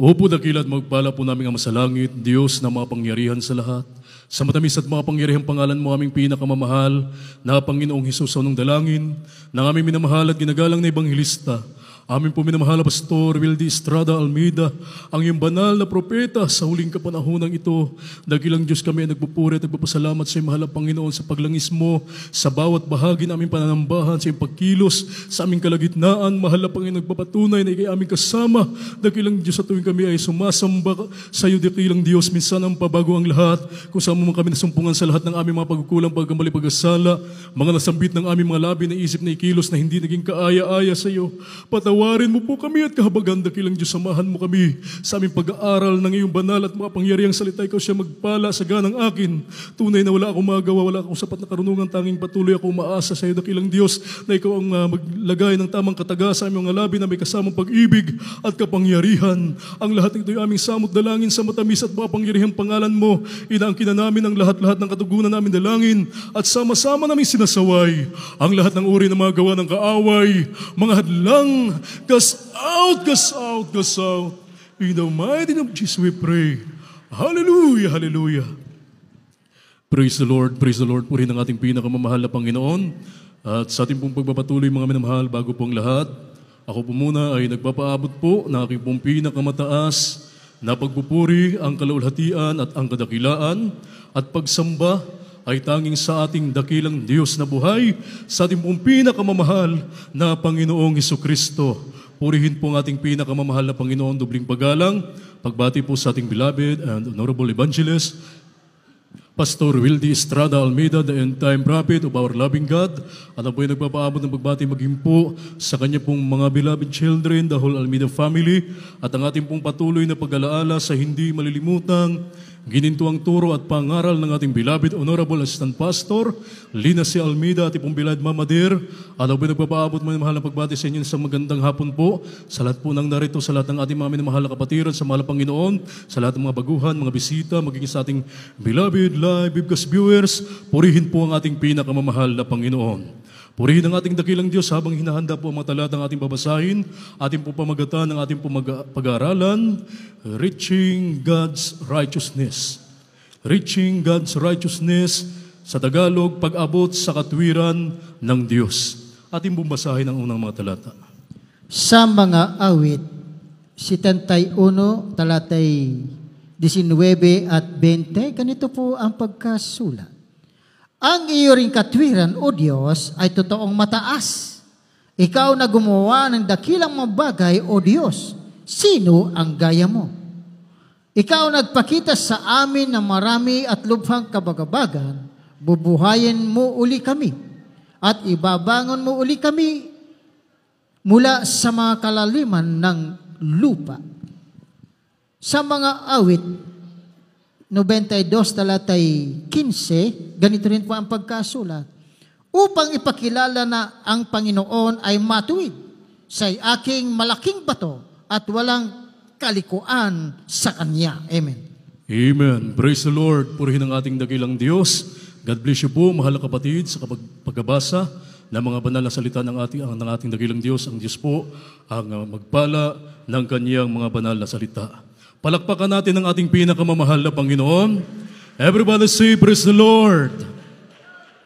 Opo, dakilat magpala po namin ang masalangit, Diyos na mapangyarihan sa lahat. Sa matamis at mapangyarihang pangalan mo aming pinakamamahal na Panginoong Hesus sa unang dalangin, na aming minamahal at ginagalang na Ebanghelista, aming po minamahal na Pastor Wildy Estrada Almeida, ang iyong banal na propeta sa huling kapanahonang ito. Dakilang Diyos kami ay nagpupuri at nagpapasalamat sa iyong mahal na Panginoon sa paglangis mo sa bawat bahagi ng aming pananambahan, sa iyong pagkilos, sa aming kalagitnaan. Mahal na Panginoon, nagpapatunay na ikay aming kasama. Dakilang Diyos, sa tuwing kami ay sumasamba sa iyo, dakilang Diyos, minsan ang pabago ang lahat. Kung saan mo kami nasumpungan sa lahat ng aming mga pagkukulang, pagkamali, pag-asala, mga nasambit ng aming mga labi na isip na ikilos na hindi naging kaaya-aya sa iyo. Patawarin mo po kami at kahabagan, dakilang Diyos, samahan mo kami sa aming pag-aaral ng iyong banal at mapangyarihang salita. Ikaw siya magpala sa ganang akin. Tunay na wala akong magawa, wala akong sapat na karunungan, tanging patuloy ako umaasa sa iyo, dakilang Diyos, na ikaw ang maglagay ng tamang kataga sa aming mga labi na may kasamang pag-ibig at kapangyarihan. Ang lahat ng ito ay aming samot dalangin sa matamis at mapangyarihang pangalan mo. Inaangkin na namin ang lahat-lahat ng katugunan namin dalangin at sama-sama namin sinasaway ang lahat ng uri ng mga gawa ng kaaway, mga hadlang. Cast out, cast out, cast out. In the mighty name of Jesus we pray. Hallelujah, hallelujah. Praise the Lord, praise the Lord. Purihin ang ating pinakamamahal na Panginoon. At sa ating pong pagpapatuloy, mga minamahal, bago pong lahat, ako po muna ay nagpapaabot po na aking pong pinakamataas na pagpupuri, ang kalawalhatian at ang kadakilaan at pagsamba ay tanging sa ating dakilang Diyos na buhay, sa ating pong pinakamamahal na Panginoong Hesukristo. Purihin po ang ating pinakamamahal na Panginoon, dubling paggalang, pagbati po sa ating beloved and honorable evangelist, Pastor Wildy Estrada Almeida, the end-time prophet of our loving God. At ako ay nagpapaabot ng pagbati maging po sa kanya pong mga beloved children, the whole Almeida family, at ang ating pong patuloy na pag-alaala sa hindi malilimutang ginintuang turo at pangaral ng ating beloved Honorable Assistant Pastor Lina C. Almeida at ipong beloved Mama Dear. At ako ay nagpapaabot mga mahal na pagbati sa inyo sa magandang hapon po sa lahat po ng narito, sa lahat ng ating mga minamahal na kapatiran, sa mahal na Panginoon, sa lahat ng mga baguhan, mga bisita, magiging sa ating beloved live webcast viewers. Purihin po ang ating pinakamamahal na Panginoon. Purihin ang ating dakilang Diyos habang hinahanda po ang mga talatang ating babasahin, ating po pamagatan ng ating pag-aaralan, Reaching God's Righteousness. Reaching God's Righteousness, sa Tagalog, pag-abot sa katwiran ng Diyos. Ating bumasahin ang unang mga talata. Sa mga awit, 71, talatay 19 at 20, ganito po ang pagkasulat. Ang iyo ring katwiran, O Diyos, ay totoong mataas. Ikaw na gumawa ng dakilang mga bagay, O Diyos, sino ang gaya mo? Ikaw nagpakita sa amin ng marami at lubhang kabagabagan, bubuhayin mo uli kami, at ibabangon mo uli kami mula sa mga kalaliman ng lupa. Sa mga awit, 92, talatay 15, ganito rin po ang pagkasulat. Upang ipakilala na ang Panginoon ay matuwid sa aking malaking bato at walang kalikuan sa Kanya. Amen. Amen. Praise the Lord. Purihin ang ating dakilang Diyos. God bless you po, mahal na kapatid, sa pagbabasa ng mga banal na salita ng ating dakilang Diyos. Ang Diyos po ang magpala ng Kanyang mga banal na salita. Palakpakan natin ang ating pinakamamahal na Panginoon. Everybody say, praise the Lord.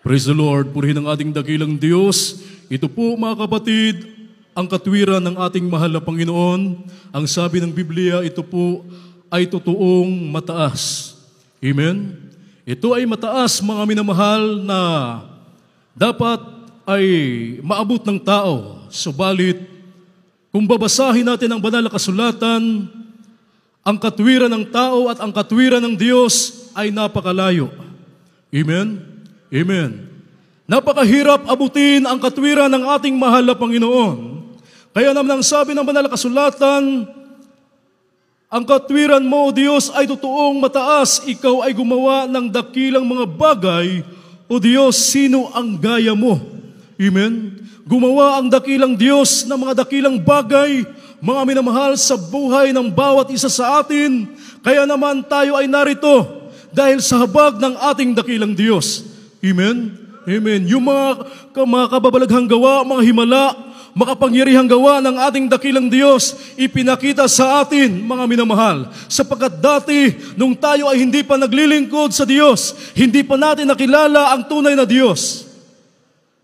Praise the Lord. Purihin ang ating dakilang Diyos. Ito po, mga kapatid, ang katwiran ng ating mahal na Panginoon. Ang sabi ng Biblia, ito po ay totoong mataas. Amen? Ito ay mataas, mga minamahal, na dapat ay maabot ng tao. Subalit, kung babasahin natin ang banal na kasulatan, ang katwiran ng tao at ang katwiran ng Diyos ay napakalayo. Amen? Amen. Napakahirap abutin ang katwiran ng ating mahal na Panginoon. Kaya naman ang sabi ng banal na kasulatan, ang katwiran mo, Diyos, ay totoong mataas. Ikaw ay gumawa ng dakilang mga bagay. O Diyos, sino ang gaya mo? Amen? Gumawa ang dakilang Diyos ng mga dakilang bagay, mga minamahal, sa buhay ng bawat isa sa atin. Kaya naman tayo ay narito dahil sa habag ng ating dakilang Diyos. Amen? Amen. Yung mga kababalaghang gawa, mga himala, makapangyarihang gawa ng ating dakilang Diyos, ipinakita sa atin, mga minamahal, sapagkat dati, nung tayo ay hindi pa naglilingkod sa Diyos, hindi pa natin nakilala ang tunay na Diyos,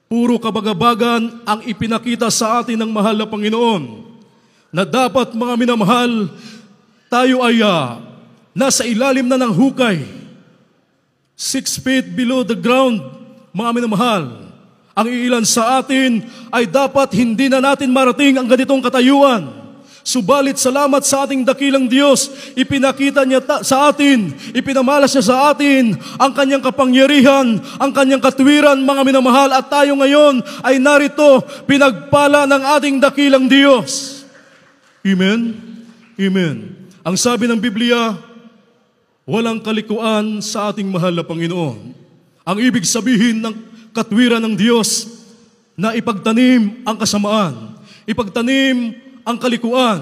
puro kabagabagan ang ipinakita sa atin ng mahal na Panginoon, na dapat, mga minamahal, tayo ay nasa ilalim na ng hukay, 6 feet below the ground, mga minamahal. Ang iilan sa atin ay dapat hindi na natin marating ang ganitong katayuan. Subalit salamat sa ating dakilang Diyos, ipinakita niya sa atin, ipinamalas niya sa atin ang kanyang kapangyarihan, ang kanyang katwiran, mga minamahal, at tayo ngayon ay narito, pinagpala ng ating dakilang Diyos. Amen? Amen. Ang sabi ng Biblia, walang kalikuan sa ating mahal na Panginoon. Ang ibig sabihin ng katwiran ng Diyos na ipagtanim ang kasamaan, ipagtanim ang kalikuan,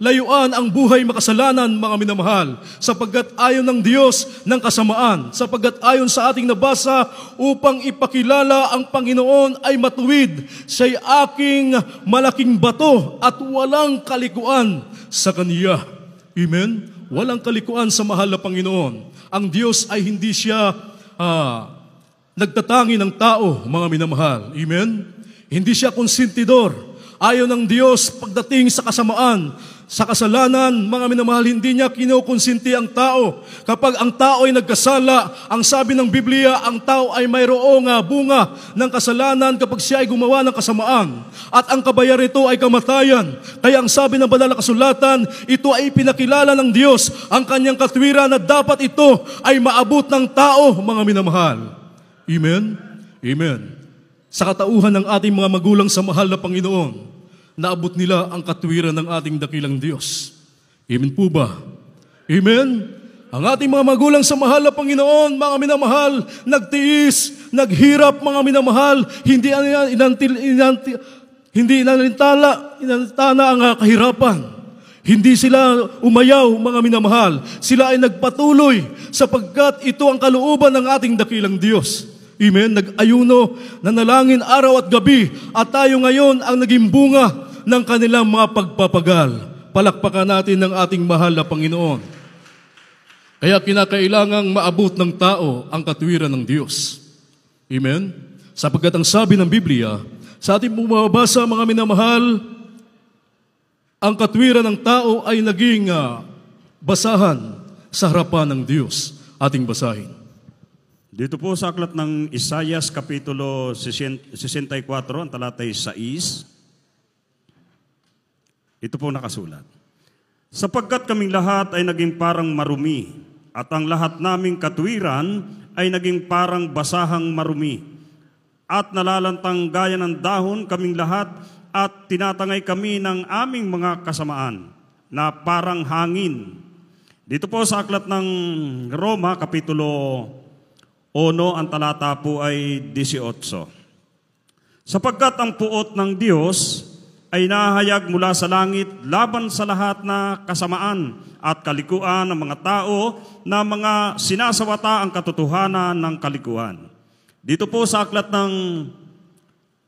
layuan ang buhay makasalanan, mga minamahal, sapagkat ayon ng Diyos ng kasamaan, sapagkat ayon sa ating nabasa, upang ipakilala ang Panginoon ay matuwid, siya'y aking malaking bato at walang kalikuan sa Kaniya. Amen? Walang kalikuan sa mahal na Panginoon. Ang Diyos ay hindi siya nagtatangi ng tao, mga minamahal. Amen? Hindi siya konsentidor. Ayaw ng Diyos pagdating sa kasamaan, sa kasalanan, mga minamahal, hindi niya kinukonsenti ang tao. Kapag ang tao ay nagkasala, ang sabi ng Biblia, ang tao ay mayroong bunga ng kasalanan kapag siya ay gumawa ng kasamaan. At ang kabayar ito ay kamatayan. Kaya ang sabi ng banal na kasulatan, ito ay pinakilala ng Diyos, ang kanyang katwiran na dapat ito ay maabot ng tao, mga minamahal. Amen? Amen. Sa katauhan ng ating mga magulang sa mahal na Panginoon, naabot nila ang katwiran ng ating dakilang Diyos. Amen po ba? Amen? Ang ating mga magulang sa mahal na Panginoon, mga minamahal, nagtiis, naghirap, mga minamahal, hindi inalintana ang kahirapan. Hindi sila umayaw, mga minamahal. Sila ay nagpatuloy sapagkat ito ang kalooban ng ating dakilang Diyos. Amen? Nag-ayuno, nanalangin araw at gabi, at tayo ngayon ang naging bunga ng kanilang mga pagpapagal. Palakpakan natin ng ating mahal na Panginoon. Kaya kinakailangang maabot ng tao ang katwiran ng Diyos. Amen? Sapagkat ang sabi ng Biblia, sa ating bumabasa, mga minamahal, ang katwiran ng tao ay naging basahan sa harapan ng Diyos. Ating basahin. Dito po sa aklat ng Isaias Kapitulo 64, ang talatay 6, ito po nakasulat. Sapagkat kaming lahat ay naging parang marumi, at ang lahat naming katwiran ay naging parang basahang marumi, at nalalantang gaya ng dahon kaming lahat, at tinatangay kami ng aming mga kasamaan, na parang hangin. Dito po sa aklat ng Roma, Kapitulo 1, ang talata po ay 18. Sapagkat ang puot ng Diyos ay nahayag mula sa langit laban sa lahat na kasamaan at kalikuan ng mga tao na mga sinasawata ang katotohanan ng kalikuan. Dito po sa aklat ng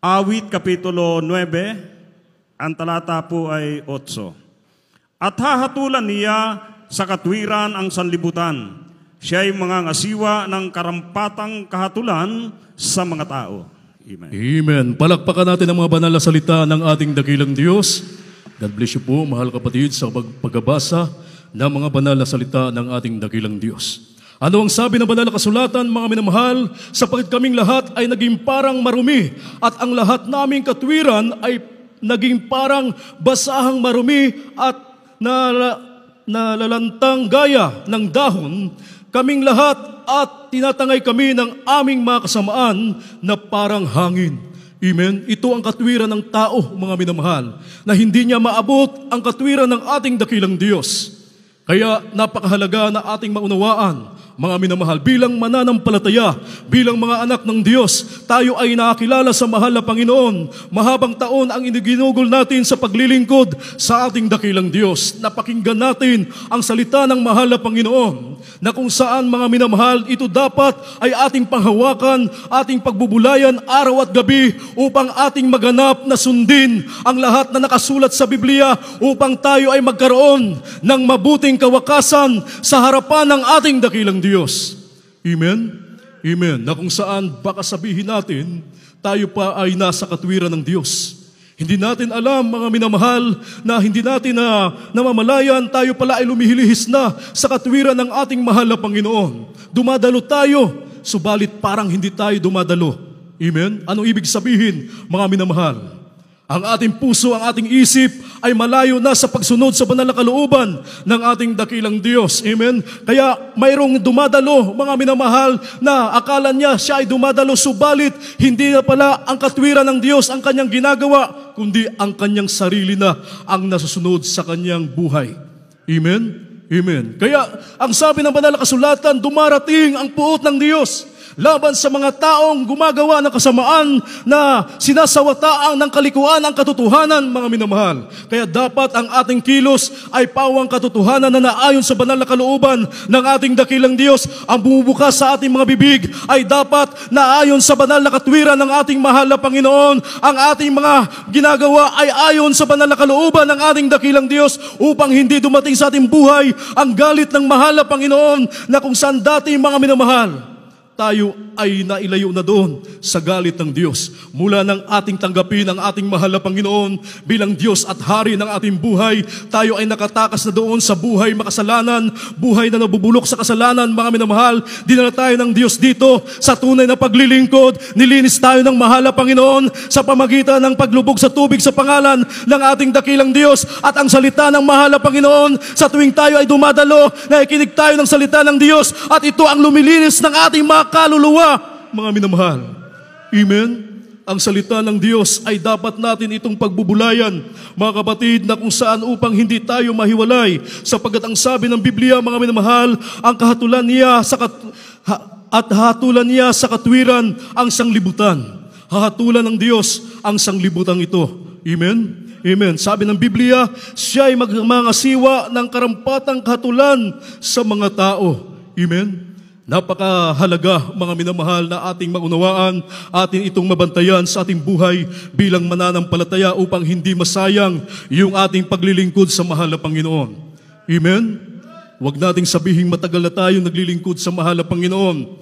Awit, Kapitulo 9, ang talata po ay 8. At hahatulan niya sa katwiran ang sanlibutan. Siya ay mga ngasiwa ng karampatang kahatulan sa mga tao. Amen. Amen. Palakpakan natin ang mga banal na salita ng ating dakilang Diyos. God bless you po, mahal kapatid, sa pagbabasa ng mga banal na salita ng ating dakilang Diyos. Ano ang sabi ng banal na kasulatan, mga minamahal? Sapagkat kaming lahat ay naging parang marumi, at ang lahat naming katwiran ay naging parang basahang marumi at nalalantang gaya ng dahon, kaming lahat at tinatangay kami ng aming mga kasamaan na parang hangin. Amen? Ito ang katwiran ng tao, mga minamahal, na hindi niya maabot ang katwiran ng ating dakilang Diyos. Kaya napakahalaga na ating maunawaan, mga minamahal, bilang mananampalataya, bilang mga anak ng Diyos, tayo ay nakakilala sa mahal na Panginoon. Mahabang taon ang iniginugol natin sa paglilingkod sa ating dakilang Diyos. Napakinggan natin ang salita ng mahal na Panginoon. na kung saan mga minamahal, ito dapat ay ating panghawakan, ating pagbubulayan araw at gabi upang ating maganap na sundin ang lahat na nakasulat sa Biblia upang tayo ay magkaroon ng mabuting kawakasan sa harapan ng ating dakilang Diyos. Amen? Amen. Na kung saan baka sabihin natin, tayo pa ay nasa katwiran ng Diyos. Hindi natin alam, mga minamahal, na hindi natin namamalayan, tayo pala ay lumihilihis na sa katwiran ng ating mahal na Panginoon. Dumadalo tayo, subalit parang hindi tayo dumadalo. Amen? Anong ibig sabihin, mga minamahal? Ang ating puso, ang ating isip ay malayo na sa pagsunod sa banal na kalooban ng ating dakilang Diyos. Amen? Kaya mayroong dumadalo, mga minamahal, na akala niya siya ay dumadalo, subalit hindi na pala ang katwiran ng Diyos ang kanyang ginagawa, kundi ang kanyang sarili na ang nasusunod sa kanyang buhay. Amen? Amen. Kaya ang sabi ng banal na kasulatan, dumarating ang puot ng Diyos laban sa mga taong gumagawa ng kasamaan na sinasawataang ng kalikuan ang katotohanan, mga minamahal. Kaya dapat ang ating kilos ay pawang katotohanan na naayon sa banal na kalooban ng ating dakilang Diyos. Ang bumubukas sa ating mga bibig ay dapat naayon sa banal na katwiran ng ating mahal na Panginoon. Ang ating mga ginagawa ay ayon sa banal na kalooban ng ating dakilang Diyos upang hindi dumating sa ating buhay ang galit ng mahal na Panginoon na kung saan dati, mga minamahal, tayo ay nailayo na doon sa galit ng Diyos. Mula nang ating tanggapin ang ating mahal na Panginoon bilang Diyos at Hari ng ating buhay, tayo ay nakatakas na doon sa buhay makasalanan, buhay na nabubulok sa kasalanan, mga minamahal. Dinala tayo ng Diyos dito sa tunay na paglilingkod. Nilinis tayo ng mahal na Panginoon sa pamagitan ng paglubog sa tubig sa pangalan ng ating dakilang Diyos at ang salita ng mahal na Panginoon. Sa tuwing tayo ay dumadalo, nakikinig tayo ng salita ng Diyos at ito ang lumilinis ng ating mga kaluluwa, mga minamahal. Amen? Ang salita ng Diyos ay dapat natin itong pagbubulayan, mga kapatid, na kung saan upang hindi tayo mahiwalay, sapagkat ang sabi ng Biblia, mga minamahal, ang kahatulan niya hatulan niya sa katwiran ang sanglibutan. Hahatulan ng Diyos ang sanglibutan ito. Amen? Amen. Sabi ng Biblia, siya ay magmangasiwa ng karampatang kahatulan sa mga tao. Amen? Napakahalaga, mga minamahal, na ating maunawaan, atin itong mabantayan sa ating buhay bilang mananampalataya upang hindi masayang yung ating paglilingkod sa mahal na Panginoon. Amen? Huwag nating sabihin matagal na tayo naglilingkod sa mahal na Panginoon.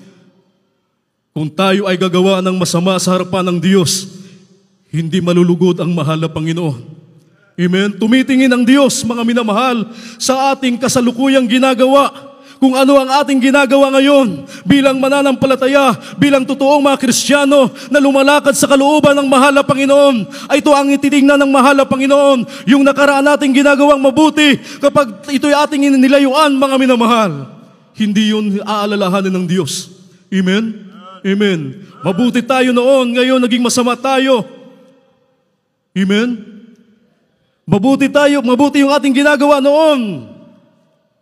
Kung tayo ay gagawa ng masama sa harapan ng Diyos, hindi malulugod ang mahal na Panginoon. Amen? Tumitingin ang Diyos, mga minamahal, sa ating kasalukuyang ginagawa. Kung ano ang ating ginagawa ngayon bilang mananampalataya, bilang totoong mga Kristiyano na lumalakad sa kalooban ng mahal na Panginoon, ay ito ang ititingnan ng mahal na Panginoon, yung nakaraan nating ginagawang mabuti. Kapag ito'y ating nilayuan, mga minamahal, hindi yun aalalahanin ng Diyos. Amen? Amen. Mabuti tayo noon, ngayon naging masama tayo. Amen? Mabuti yung ating ginagawa noon.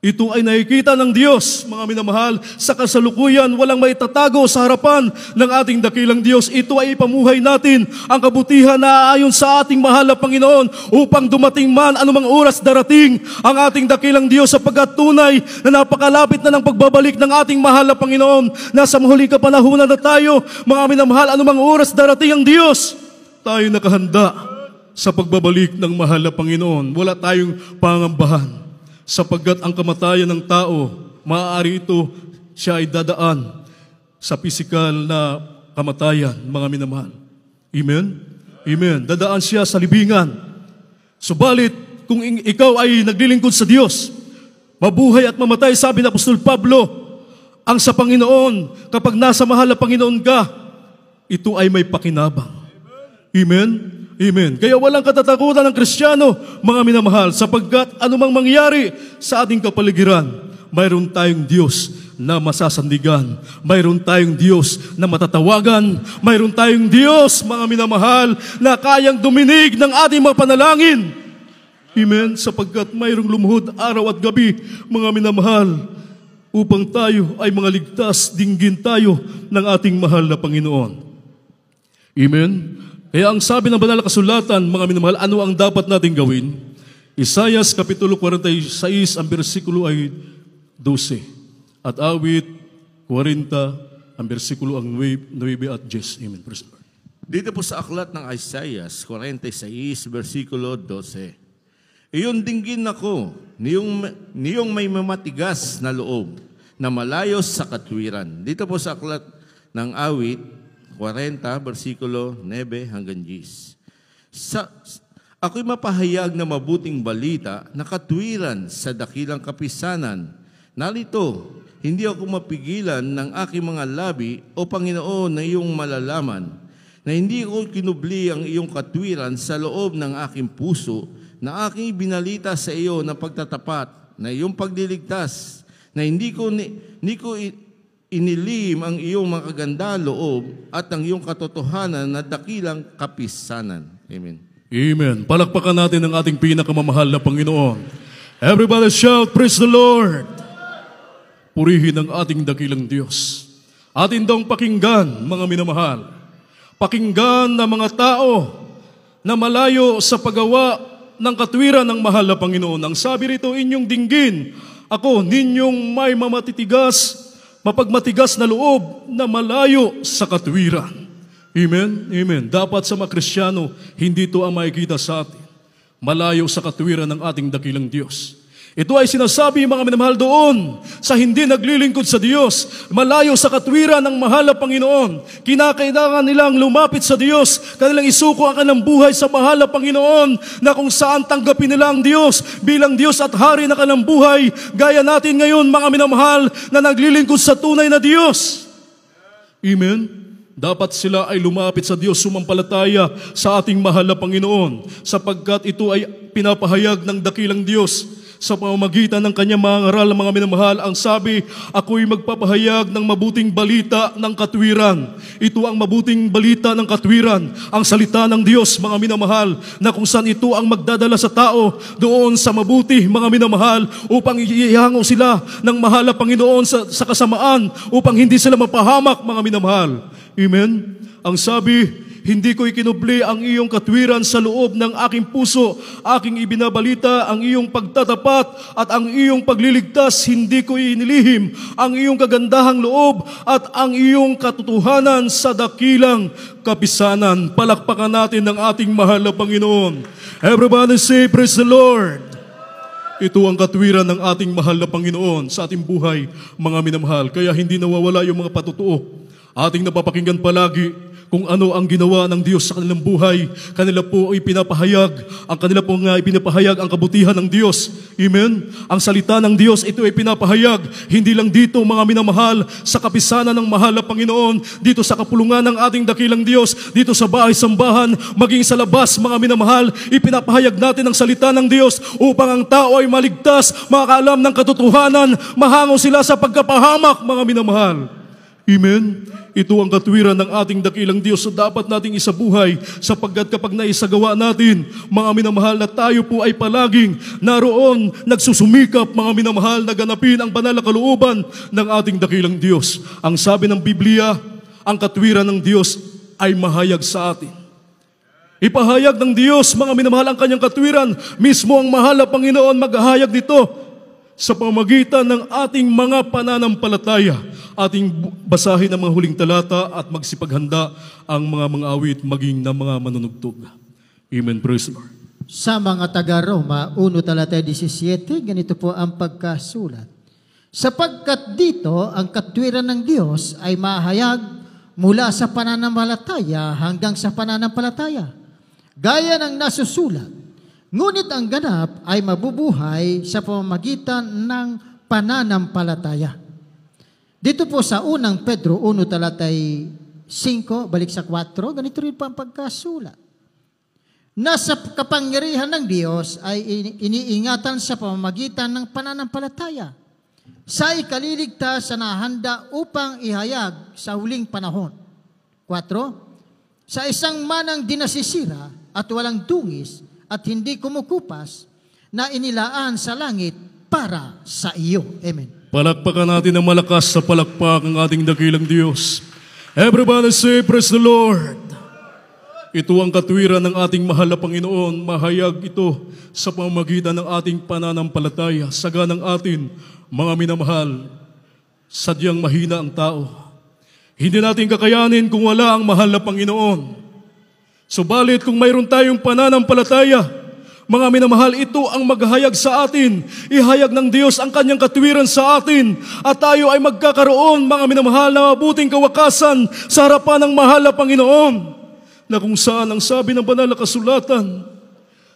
Ito ay nakikita ng Diyos, mga minamahal, sa kasalukuyan. Walang maitatago sa harapan ng ating dakilang Diyos. Ito ay ipamuhay natin ang kabutihan na ayon sa ating mahal na Panginoon upang dumating man anumang oras darating ang ating dakilang Diyos, sapagkat tunay na napakalapit na ng pagbabalik ng ating mahal na Panginoon. Nasa mahuling kapanahunan na tayo, mga minamahal, anumang oras darating ang Diyos, tayo nakahanda sa pagbabalik ng mahal na Panginoon. Wala tayong pangambahan. Sapagkat ang kamatayan ng tao, maaari ito, siya ay dadaan sa pisikal na kamatayan, mga minamahal. Amen? Amen. Dadaan siya sa libingan. Subalit, kung ikaw ay naglilingkod sa Diyos, mabuhay at mamatay, sabi ng Apostol Pablo, ang sa Panginoon, kapag nasa mahal na Panginoon ka, ito ay may pakinabang. Amen? Amen. Kaya walang katatakutan ng Kristiyano, mga minamahal, sapagkat anumang mangyari sa ating kapaligiran, mayroon tayong Diyos na masasandigan, mayroon tayong Diyos na matatawagan, mayroon tayong Diyos, mga minamahal, na kayang duminig ng ating mga panalangin. Amen. Sapagkat mayroong lumuhod araw at gabi, mga minamahal, upang tayo ay mga ligtas, dinggin tayo ng ating mahal na Panginoon. Amen. Kaya ang sabi ng banal na kasulatan, mga minamahal, ano ang dapat natin gawin? Isaiah kapitulo 46, ang bersikulo ay 12. at awit 40, ang bersikulo ang 9 at 10. Amen. Praise the Lord. Dito po sa aklat ng Isaiah 46, versikulo 12. Iyon dinggin ako, niyong may mamatigas na loob, na malayo sa katwiran. Dito po sa aklat ng awit, 40, versikulo 9 hanggang 10. Ako'y mapahayag na mabuting balita na katwiran sa dakilang kapisanan. Narito, hindi ako mapigilan ng aking mga labi, O Panginoon, na iyong malalaman, na hindi ko kinubli ang iyong katwiran sa loob ng aking puso, na aking binalita sa iyo na pagtatapat, na iyong pagliligtas, na hindi ko inilihim ang iyong makaganda loob at ang iyong katotohanan na dakilang kapisanan. Amen. Amen. Palakpakan natin ang ating pinakamamahal na Panginoon. Everybody shout, praise the Lord! Purihin ang ating dakilang Diyos. Atin daw pakinggan, mga minamahal. Pakinggan na mga tao na malayo sa paggawa ng katwiran ng mahal na Panginoon. Ang sabi rito, inyong dinggin, ako ninyong may mapagmatigas na loob na malayo sa katwiran. Amen? Amen. Dapat sa mga Kristiyano, hindi ito ang makikita sa atin. Malayo sa katwiran ng ating dakilang Diyos. Ito ay sinasabi, mga minamahal, doon sa hindi naglilingkod sa Diyos, malayo sa katwiran ng mahal na Panginoon. Kinakailangan nilang lumapit sa Diyos, kanilang isuko ang kanilang buhay sa mahal na Panginoon, na kung saan tanggapin nila ang Diyos bilang Diyos at Hari na kanilang buhay, gaya natin ngayon, mga minamahal, na naglilingkod sa tunay na Diyos. Amen? Dapat sila ay lumapit sa Diyos, sumampalataya sa ating mahal na Panginoon, sapagkat ito ay pinapahayag ng dakilang Diyos sa pamamagitan ng kanyang mga ngaral, mga minamahal. Ang sabi, ako'y magpapahayag ng mabuting balita ng katwiran. Ito ang mabuting balita ng katwiran, ang salita ng Diyos, mga minamahal, na kung saan ito ang magdadala sa tao doon sa mabuti, mga minamahal, upang ihango sila ng mahal na Panginoon sa kasamaan, upang hindi sila mapahamak, mga minamahal. Amen? Ang sabi, hindi ko ikinubli ang iyong katwiran sa loob ng aking puso. Aking ibinabalita ang iyong pagtatapat at ang iyong pagliligtas. Hindi ko inilihim ang iyong kagandahang loob at ang iyong katotohanan sa dakilang kapisanan. Palakpakan natin ang ating mahal na Panginoon. Everybody say, praise the Lord! Ito ang katwiran ng ating mahal na Panginoon sa ating buhay, mga minamahal. Kaya hindi nawawala yung mga patutuo. Ating napapakinggan palagi kung ano ang ginawa ng Diyos sa kanilang buhay. Kanila po ay pinapahayag, ang kanila po nga ay pinapahayag ang kabutihan ng Diyos. Amen? Ang salita ng Diyos, ito ay pinapahayag, hindi lang dito, mga minamahal, sa kapisanan ng mahal na Panginoon, dito sa kapulungan ng ating dakilang Diyos, dito sa bahay-sambahan, maging sa labas, mga minamahal, ipinapahayag natin ang salita ng Diyos upang ang tao ay maligtas, makakaalam ng katotohanan, mahango sila sa pagkapahamak, mga minamahal. Amen? Ito ang katwiran ng ating dakilang Diyos na dapat nating isabuhay, sapagkat kapag naisagawa natin, mga minamahal, na tayo po ay palaging naroon, nagsusumikap, mga minamahal, na ganapin ang banal na kalooban ng ating dakilang Diyos. Ang sabi ng Biblia, ang katwiran ng Diyos ay mahayag sa atin. Ipahayag ng Diyos, mga minamahal, ang kanyang katwiran, mismo ang mahal na Panginoon maghahayag nito sa pamamagitan ng ating mga pananampalataya. Ating basahin ang mga huling talata at magsipaghanda ang mga awit maging na mga manunugtog. Amen. Praise the Lord. Sa mga taga-Roma, 1 talata 17, ganito po ang pagkasulat. Sapagkat dito, ang katwiran ng Diyos ay mahayag mula sa pananampalataya hanggang sa pananampalataya. Gaya ng nasusulat, ngunit ang ganap ay mabubuhay sa pamamagitan ng pananampalataya. Dito po sa unang Pedro 1 talatay 5, balik sa 4, ganito rin po ang pagkasulat. Nasa kapangyarihan ng Diyos ay iniingatan sa pamamagitan ng pananampalataya sa ikaliligtas na nahanda upang ihayag sa huling panahon. 4, sa isang manang dinasisira at walang dungis at hindi kumukupas na inilaan sa langit para sa iyo. Amen. Palakpakan natin ng malakas sa palakpak ang ating dakilang Diyos. Everybody say, praise the Lord. Ito ang katwiran ng ating mahal na Panginoon. Mahayag ito sa pamamagitan ng ating pananampalataya. Saga ng atin, mga minamahal, Sadyang mahina ang tao. Hindi natin kakayanin kung wala ang mahal na Panginoon. Subalit kung mayroon tayong pananampalataya, mga minamahal, ito ang maghahayag sa atin. Ihayag ng Diyos ang kanyang katwiran sa atin at tayo ay magkakaroon, mga minamahal, na mabuting kawakasan sa harapan ng mahal na Panginoon, na kung saan ang sabi ng banal na kasulatan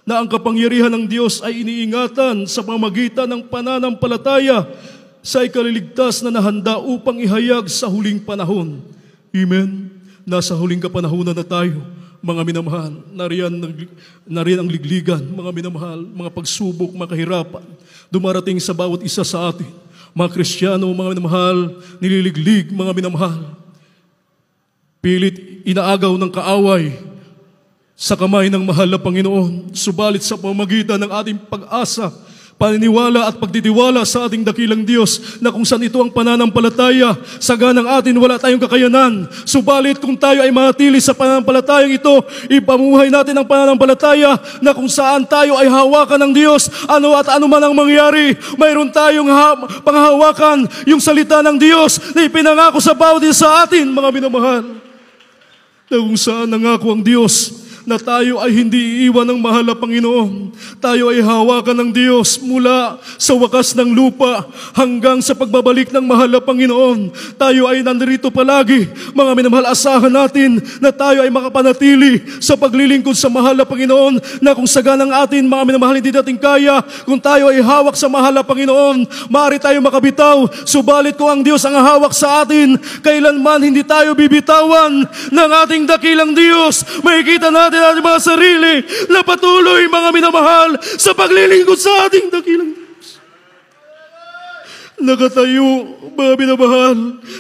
na ang kapangyarihan ng Diyos ay iniingatan sa pamamagitan ng pananampalataya sa ikaliligtas na nahanda upang ihayag sa huling panahon. Amen. Nasa huling kapanahunan na tayo, mga minamahal. Nariyan ang ligligan, mga minamahal, mga pagsubok, mga kahirapan, dumarating sa bawat isa sa atin. Mga Kristiyano, mga minamahal, nililiglig, mga minamahal. Pilit inaagaw ng kaaway sa kamay ng mahal na Panginoon. Subalit sa pamamagitan ng ating pag-asa, paniniwala at pagtitiwala sa ating dakilang Diyos, na kung saan ito ang pananampalataya, saganang atin wala tayong kakayanan. Subalit kung tayo ay manatili sa pananampalatayang ito, ipamuhay natin ang pananampalataya na kung saan tayo ay hawakan ng Diyos. Ano at ano man ang mangyari, mayroon tayong panghawakan, yung salita ng Diyos na ipinangako sa bawat isa sa atin, mga minamahal. Na kung saan nangako ang Diyos na tayo ay hindi iiwan ng mahal na Panginoon. Tayo ay hawakan ng Diyos mula sa wakas ng lupa hanggang sa pagbabalik ng mahal na Panginoon. Tayo ay nandito palagi. Mga minamahal, asahan natin na tayo ay makapanatili sa paglilingkod sa mahal na Panginoon, na kung saganang atin, mga minamahal, hindi natin kaya, kung tayo ay hawak sa mahal na Panginoon, maaari tayo makabitaw. Subalit kung ang Diyos ang hawak sa atin, kailanman hindi tayo bibitawan ng ating dakilang Diyos. Makikita natin ating mga sarili na patuloy, mga minamahal, sa paglilingkod sa ating dakilang Diyos. Nakatayo, mga minamahal,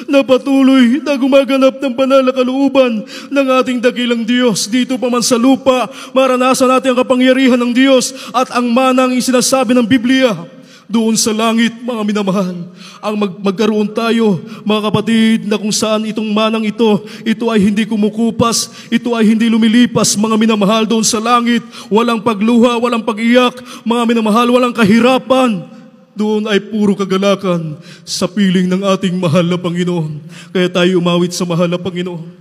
na patuloy na gumaganap ng banal na kalooban ng ating dakilang Diyos. Dito pa man sa lupa, maranasan natin ang kapangyarihan ng Diyos at ang manang isinasabi ng Biblia. Doon sa langit, mga minamahal, ang magkaroon tayo, mga kapatid, na kung saan itong manang ito ay hindi kumukupas, ito ay hindi lumilipas, mga minamahal. Doon sa langit, walang pagluha, walang pag-iyak, mga minamahal, walang kahirapan. Doon ay puro kagalakan sa piling ng ating mahal na Panginoon. Kaya tayo umawit sa mahal na Panginoon.